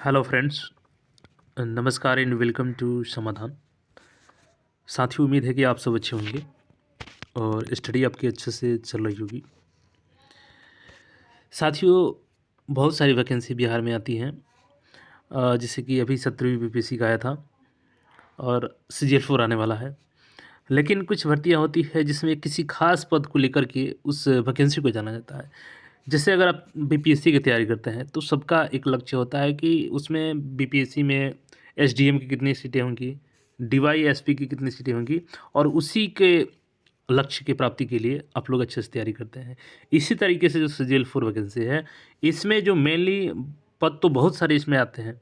Hello friends, नमस्कार and welcome to समाधान। साथियों, उम्मीद है कि आप सब अच्छे होंगे और स्टडी आपकी अच्छे से चल रही होगी। साथियों, बहुत सारी वैकेंसी बिहार में आती हैं, जैसे कि अभी 17वीं बीपीएससी का आया था और CGL4 आने वाला है। लेकिन कुछ भर्तियां होती है जिसमें किसी खास पद को लेकर के उस वैकेंसी को जाना जाता है। जैसे अगर आप बीपीएससी की तैयारी करते हैं तो सबका एक लक्ष्य होता है कि उसमें बीपीएससी में एसडीएम की कितनी सीटें होंगी, डीवाईएसपी की कितनी सीटें होंगी, और उसी के लक्ष्य की प्राप्ति के लिए आप लोग अच्छे से तैयारी करते हैं। इसी तरीके से जो CGL4 वैकेंसी है, इसमें जो मेनली पद तो बहुत सारे इसमें आते हैं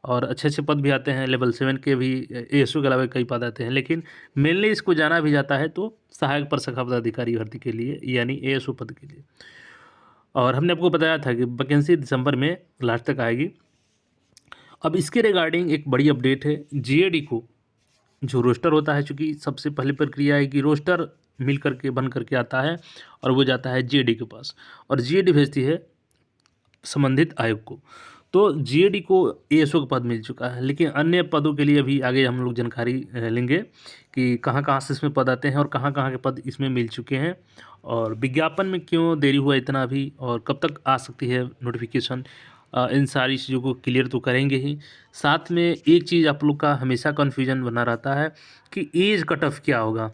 और अच्छे-अच्छे पद भी आते हैं। लेवल 7 के भी एएसओ के अलावा कई पद आते हैं, लेकिन मेनली इसको जाना भी जाता है तो सहायक प्रशाखा पदाधिकारी भर्ती के लिए, यानी एएसओ पद के लिए। और हमने आपको बताया था कि वैकेंसी दिसंबर में लास्ट तक आएगी। अब इसके रिगार्डिंग एक बड़ी अपडेट है। जीएडी को जो रोस्टर होता है, चूँकि सबसे पहली प्रक्रिया है कि रोस्टर मिल करके बन करके आता है और वो जाता है जीएडी के पास, और जीएडी भेजती है संबंधित आयोग को। तो जीएडी को एएसओ का पद मिल चुका है, लेकिन अन्य पदों के लिए अभी आगे हम लोग जानकारी लेंगे कि कहाँ-कहाँ से इसमें पद आते हैं और कहाँ-कहाँ के पद इसमें मिल चुके हैं, और विज्ञापन में क्यों देरी हुआ इतना अभी, और कब तक आ सकती है नोटिफिकेशन। इन सारी चीज़ों को क्लियर तो करेंगे ही। साथ में एक चीज़ आप लोग का हमेशा कन्फ्यूजन बना रहता है कि एज कट ऑफ क्या होगा।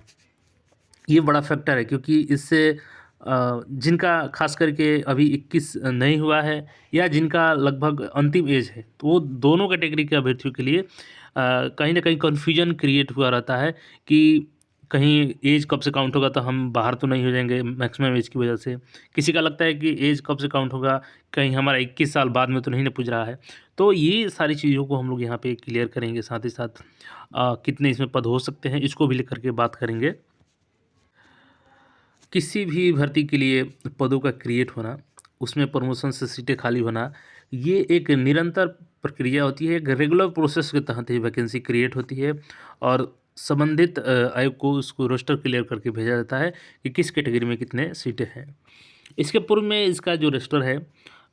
ये बड़ा फैक्टर है, क्योंकि इससे जिनका खास करके अभी 21 नहीं हुआ है या जिनका लगभग अंतिम एज है, तो वो दोनों कैटेगरी के अभ्यर्थियों के लिए कहीं ना कहीं कन्फ्यूजन क्रिएट हुआ रहता है कि कहीं एज कब से काउंट होगा, तो हम बाहर तो नहीं हो जाएंगे मैक्सिमम एज की वजह से। किसी का लगता है कि एज कब से काउंट होगा, कहीं हमारा 21 साल बाद में तो नहीं ना पूछ रहा है। तो ये सारी चीज़ों को हम लोग यहाँ पे क्लियर करेंगे। साथ ही साथ कितने इसमें पद हो सकते हैं, इसको भी लेकर के बात करेंगे। किसी भी भर्ती के लिए पदों का क्रिएट होना, उसमें प्रमोशन से सीटें खाली होना, ये एक निरंतर प्रक्रिया होती है। एक रेगुलर प्रोसेस के तहत ही वैकेंसी क्रिएट होती है और संबंधित आयोग को उसको रोस्टर क्लियर करके भेजा जाता है कि किस कैटेगरी में कितने सीटें हैं। इसके पूर्व में इसका जो रजिस्टर है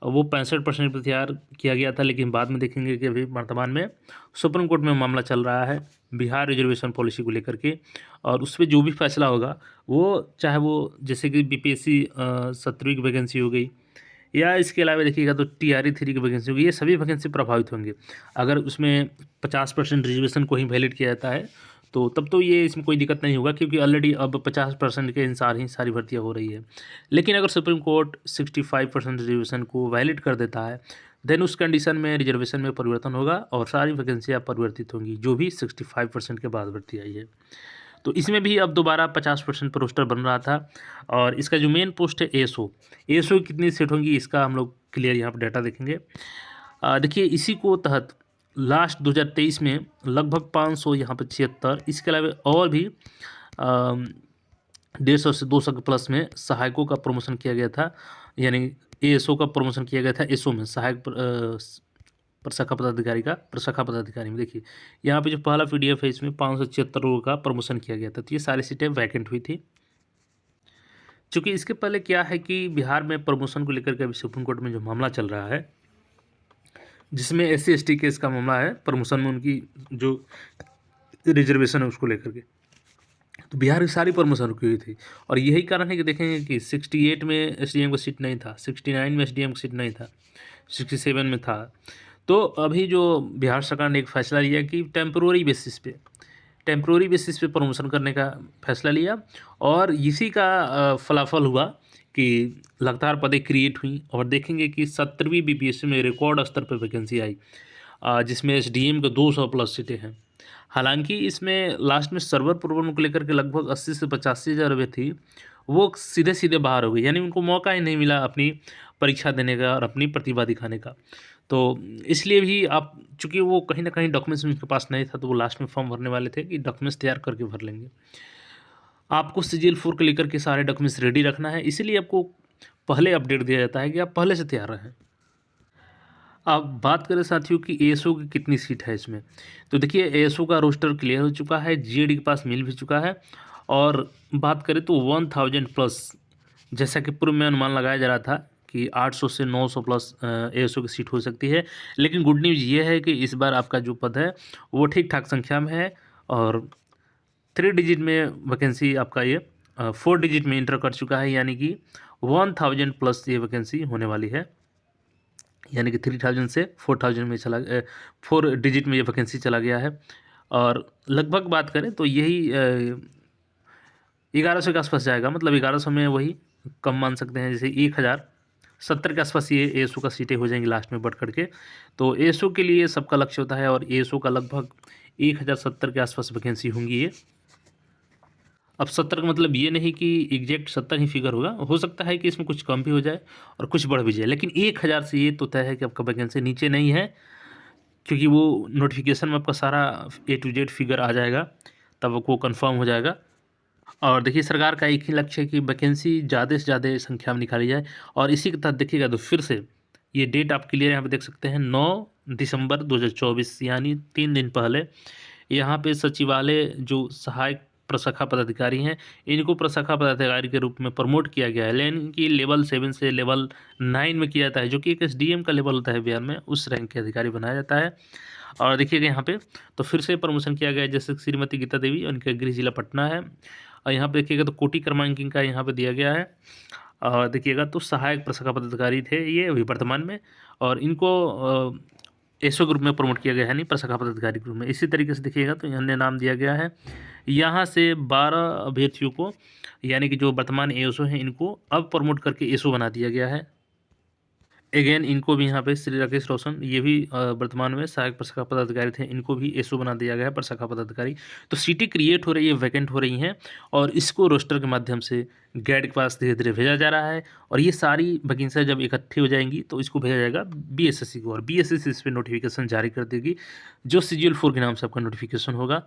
वो 65% पर तैयार किया गया था, लेकिन बाद में देखेंगे कि अभी वर्तमान में सुप्रीम कोर्ट में मामला चल रहा है बिहार रिजर्वेशन पॉलिसी को लेकर के, और उस पर जो भी फैसला होगा वो, चाहे वो जैसे कि बीपीएससी 17वीं की वैकेंसी हो गई, या इसके अलावा देखिएगा तो TRE 3 की वैकेंसी होगी, ये सभी वैकेंसी प्रभावित होंगे। अगर उसमें 50% रिजर्वेशन को ही वैलिड किया जाता है तो तब तो ये इसमें कोई दिक्कत नहीं होगा, क्योंकि ऑलरेडी अब 50% के अनुसार ही सारी भर्तियाँ हो रही है। लेकिन अगर सुप्रीम कोर्ट 65% रिजर्वेशन को वैलिड कर देता है, देन उस कंडीशन में रिजर्वेशन में परिवर्तन होगा और सारी वैकेंसियाँ परिवर्तित होंगी, जो भी 65% के बाद भर्ती आई है। तो इसमें भी अब दोबारा 50% पर रोस्टर बन रहा था, और इसका जो मेन पोस्ट है एएसओ की कितनी सीट होंगी, इसका हम लोग क्लियर यहाँ पर डाटा देखेंगे। देखिए, इसी को तहत लास्ट 2023 में लगभग 500 यहाँ पर 76, इसके अलावा और भी 150 से 200 के प्लस में सहायकों का प्रमोशन किया गया था, यानी एएसओ का प्रमोशन किया गया था एसओ में, सहायक प्रशाखा पदाधिकारी का प्रशाखा पदाधिकारी में। देखिए यहाँ पे जो पहला PDF है, इसमें 576 लोगों का प्रमोशन किया गया था, तो ये सारी सीटें वैकेंट हुई थी। चूँकि इसके पहले क्या है कि बिहार में प्रमोशन को लेकर के अभी सुप्रीम कोर्ट में जो मामला चल रहा है, जिसमें SC/ST केस का मामला है, प्रमोशन में उनकी जो रिजर्वेशन है उसको लेकर के, तो बिहार की सारी प्रमोशन रुकी हुई थी। और यही कारण है कि देखेंगे कि 68 में एसडीएम का सीट नहीं था, 69 में एसडीएम का सीट नहीं था, 67 में था। तो अभी जो बिहार सरकार ने एक फ़ैसला लिया कि टेम्प्रोरी बेसिस पे प्रमोशन करने का फैसला लिया, और इसी का फलाफल हुआ कि लगातार पदें क्रिएट हुई। और देखेंगे कि 17वीं बीपीएससी में रिकॉर्ड स्तर पर वैकेंसी आई, जिसमें एसडीएम के 200 प्लस सीटें हैं। हालांकि इसमें लास्ट में सर्वर प्रॉब्लम को लेकर के लगभग 80 से 85 हज़ार अभ्यर्थी वो सीधे सीधे बाहर हो गए, यानी उनको मौका ही नहीं मिला अपनी परीक्षा देने का और अपनी प्रतिभा दिखाने का। तो इसलिए भी आप, चूँकि वो कहीं ना कहीं डॉक्यूमेंट्स उनके पास नहीं था, तो वो लास्ट में फॉर्म भरने वाले थे कि डॉक्यूमेंट्स तैयार करके भर लेंगे। आपको CGL4 को लेकर के सारे डॉक्यूमेंट्स रेडी रखना है, इसीलिए आपको पहले अपडेट दिया जाता है कि आप पहले से तैयार रहें। अब बात करें साथियों कि एएसओ की कितनी सीट है इसमें, तो देखिए एएसओ का रोस्टर क्लियर हो चुका है, जीएडी के पास मिल भी चुका है। और बात करें तो 1000 प्लस, जैसा कि पूर्व में अनुमान लगाया जा रहा था कि 800 से 900 प्लस एएसओ की सीट हो सकती है। लेकिन गुड न्यूज़ ये है कि इस बार आपका जो पद है वो ठीक-ठाक संख्या में है और 3 डिजिट में वैकेंसी आपका ये 4 डिजिट में एंटर कर चुका है, यानी कि 1000 प्लस ये वैकेंसी होने वाली है। यानी कि 3000 से 4000 में 4 डिजिट में ये वैकेंसी चला गया है। और लगभग बात करें तो यही 1100 के आसपास जाएगा, मतलब 1100 में वही कम मान सकते हैं, जैसे 1070 के आसपास ये एएसओ का सीटें हो जाएंगी लास्ट में बढ़ करके। तो एएसओ के लिए सबका लक्ष्य होता है और एएसओ का लगभग 1070 के आसपास वैकेंसी होंगी ये। अब 70 का मतलब ये नहीं कि एग्जैक्ट 70 ही फिगर होगा, हो सकता है कि इसमें कुछ कम भी हो जाए और कुछ बढ़ भी जाए, लेकिन 1000 से ये तो तय है कि आपका वैकेंसी नीचे नहीं है, क्योंकि वो नोटिफिकेशन में आपका सारा A to Z फिगर आ जाएगा, तब वो कंफर्म हो जाएगा। और देखिए सरकार का एक ही लक्ष्य है कि वैकेंसी ज़्यादा से ज़्यादा संख्या में निकाली जाए। और इसी के तहत देखिएगा तो फिर से ये डेट आप क्लियर यहाँ पे देख सकते हैं, 9 दिसंबर 2024, यानी 3 दिन पहले यहाँ पे सचिवालय जो सहायक प्रशाखा पदाधिकारी हैं, इनको प्रशाखा पदाधिकारी के रूप में प्रमोट किया गया है, लेकिन कि लेवल 7 से लेवल 9 में किया जाता है, जो कि एक एसडीएम का लेवल होता है बिहार में, उस रैंक के अधिकारी बनाया जाता है। और देखिएगा यहाँ पे तो फिर से प्रमोशन किया गया है, जैसे श्रीमती गीता देवी, उनका गृह जिला पटना है। और यहाँ पे देखिएगा तो कोटि क्रमांकिंग का यहाँ पे दिया गया है। और देखिएगा तो सहायक प्रशाखा पदाधिकारी थे ये अभी वर्तमान में, और इनको एसओ ग्रुप में प्रमोट किया गया है, नहीं प्रशाखा पदाधिकारी ग्रुप में। इसी तरीके से देखिएगा तो अन्य नाम दिया गया है। यहाँ से 12 अभ्यर्थियों को, यानी कि जो वर्तमान एएसओ हैं, इनको अब प्रमोट करके एसओ बना दिया गया है। अगेन इनको भी यहाँ पे श्री राकेश रोशन, ये भी वर्तमान में सहायक प्रशाखा पदाधिकारी थे, इनको भी एसओ बना दिया गया है प्रशाखा पदाधिकारी। तो सीटें क्रिएट हो रही है, वैकेंट हो रही हैं, और इसको रोस्टर के माध्यम से गैड के पास धीरे धीरे भेजा जा रहा है। और ये सारी वैकेंसियाँ जब इकट्ठी हो जाएंगी तो इसको भेजा जाएगा बीएसएससी को, और बीएसएससी इस पर नोटिफिकेशन जारी कर देगी, जो CGL 4 के नाम से आपका नोटिफिकेशन होगा।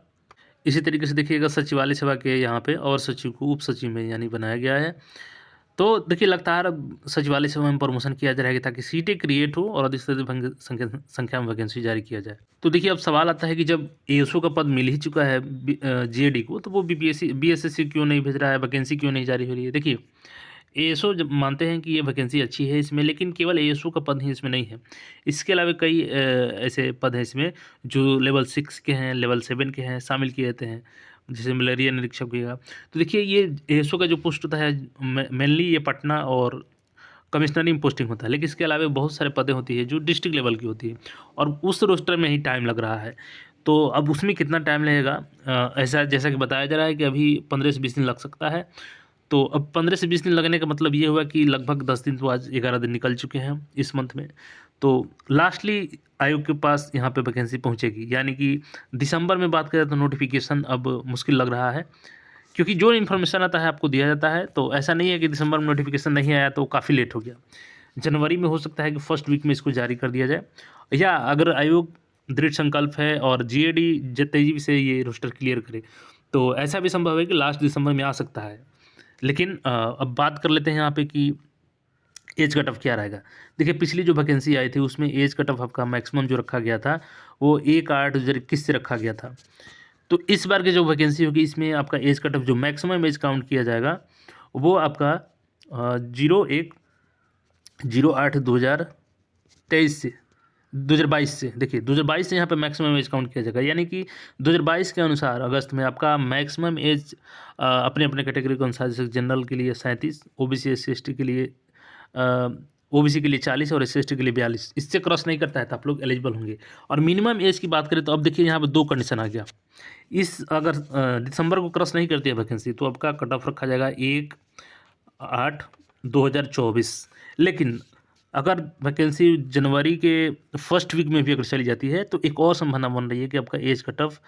इसी तरीके से देखिएगा सचिवालय सेवा के यहाँ पे और सचिव को उप सचिव में यानी बनाया गया है। तो देखिए लगातार सचिवालय सेवा में प्रमोशन किया जा रहा है ताकि सीटें क्रिएट हो और अधिक से अधिक संख्या में वैकेंसी जारी किया जाए। तो देखिए अब सवाल आता है कि जब एएसओ का पद मिल ही चुका है जीएडी को, तो वो बीएसएससी क्यों नहीं भेज रहा है, वैकेंसी क्यों नहीं जारी हो रही है। देखिए एएसओ जब मानते हैं कि ये वैकेंसी अच्छी है इसमें, लेकिन केवल एएसओ का पद ही इसमें नहीं है, इसके अलावा कई ऐसे पद हैं इसमें जो लेवल 6 के हैं, लेवल 7 के हैं, शामिल किए जाते हैं, जैसे मलेरिया निरीक्षक होगा। तो देखिए ये एएसओ का जो पोस्ट होता है मेनली ये पटना और कमिश्नरी में पोस्टिंग होता है, लेकिन इसके अलावा बहुत सारे पदें होती है जो डिस्ट्रिक्ट लेवल की होती है, और उस रोस्टर में ही टाइम लग रहा है। तो अब उसमें कितना टाइम लगेगा, ऐसा जैसा कि बताया जा रहा है कि अभी 15 से 20 दिन लग सकता है। तो अब 15 से 20 दिन लगने का मतलब ये हुआ कि लगभग 10 दिन, तो आज 11 दिन निकल चुके हैं इस मंथ में। तो लास्टली आयोग के पास यहाँ पे वैकेंसी पहुँचेगी, यानी कि दिसंबर में बात करें तो नोटिफिकेशन अब मुश्किल लग रहा है, क्योंकि जो इन्फॉर्मेशन आता है आपको दिया जाता है। तो ऐसा नहीं है कि दिसंबर में नोटिफिकेशन नहीं आया तो काफ़ी लेट हो गया, जनवरी में हो सकता है कि फर्स्ट वीक में इसको जारी कर दिया जाए, या अगर आयोग दृढ़ संकल्प है और जीएडी तेजी से ये रोस्टर क्लियर करे तो ऐसा भी संभव है कि लास्ट दिसंबर में आ सकता है। लेकिन अब बात कर लेते हैं यहाँ पे कि एज कट ऑफ क्या रहेगा। देखिए पिछली जो वैकेंसी आई थी उसमें एज कट ऑफ आपका मैक्सिमम जो रखा गया था वो 1/8/2021 से रखा गया था। तो इस बार की जो वैकेंसी होगी इसमें आपका एज कट ऑफ जो मैक्सिमम एज काउंट किया जाएगा वो आपका 01/08/2023 से 2022 से, देखिए 2022 से यहाँ पे मैक्सिमम एज काउंट किया जाएगा, यानी कि 2022 के अनुसार अगस्त में आपका मैक्सिमम एज अपने अपने कैटेगरी के अनुसार, जैसे जनरल के लिए 37, ओबीसी SC/ST के लिए ओबीसी के लिए 40 और SC/ST के लिए 42, इससे क्रॉस नहीं करता है तो आप लोग एलिजिबल होंगे। और मिनिमम एज की बात करें तो अब देखिए यहाँ पे 2 कंडीशन आ गया, इस अगर दिसंबर को क्रॉस नहीं करती है वैकेंसी तो आपका कट ऑफ रखा जाएगा 1/8/2024। लेकिन अगर वैकेंसी जनवरी के फर्स्ट वीक में भी अगर चली जाती है तो एक और संभावना बन रही है कि आपका एज कट ऑफ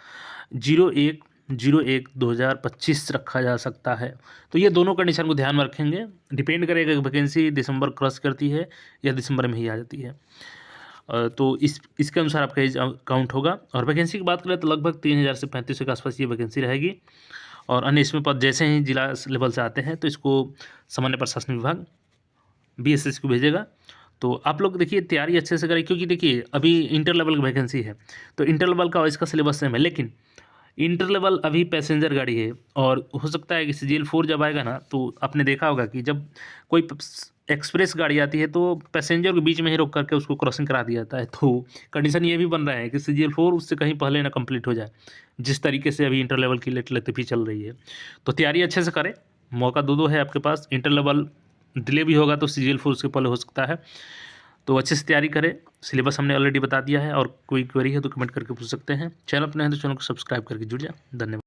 01/01/2025 रखा जा सकता है। तो ये दोनों कंडीशन को ध्यान में रखेंगे, डिपेंड करेगा कि वैकेंसी दिसंबर क्रॉस करती है या दिसंबर में ही आ जाती है। तो इसके अनुसार आपका एज काउंट होगा। और वैकेंसी की बात करें तो लगभग 3000 से 3500 के आसपास ये वैकेंसी रहेगी। और अन्य इसमें पद जैसे ही जिला लेवल से आते हैं तो इसको सामान्य प्रशासन विभाग बीएसएस को भेजेगा। तो आप लोग देखिए तैयारी अच्छे से करें, क्योंकि देखिए अभी इंटर लेवल की वैकेंसी है तो इंटर लेवल का इसका सिलेबस सेम है, लेकिन इंटर लेवल अभी पैसेंजर गाड़ी है, और हो सकता है कि CGL 4 जब आएगा ना तो आपने देखा होगा कि जब कोई एक्सप्रेस गाड़ी आती है तो पैसेंजर को बीच में ही रोक करके उसको क्रॉसिंग करा दिया जाता है। तो कंडीशन ये भी बन रहा है कि CGL4 उससे कहीं पहले ना कंप्लीट हो जाए, जिस तरीके से अभी इंटर लेवल की लेट-लतीफ़ी चल रही है। तो तैयारी अच्छे से करें, मौका दो है आपके पास। इंटर लेवल डिले भी होगा तो CGL4 उसके पहले हो सकता है। तो अच्छे से तैयारी करें। सिलेबस हमने ऑलरेडी बता दिया है, और कोई क्वेरी है तो कमेंट करके पूछ सकते हैं। चैनल पर नए हैं तो चैनल को सब्सक्राइब करके जुड़ जाएँ। धन्यवाद।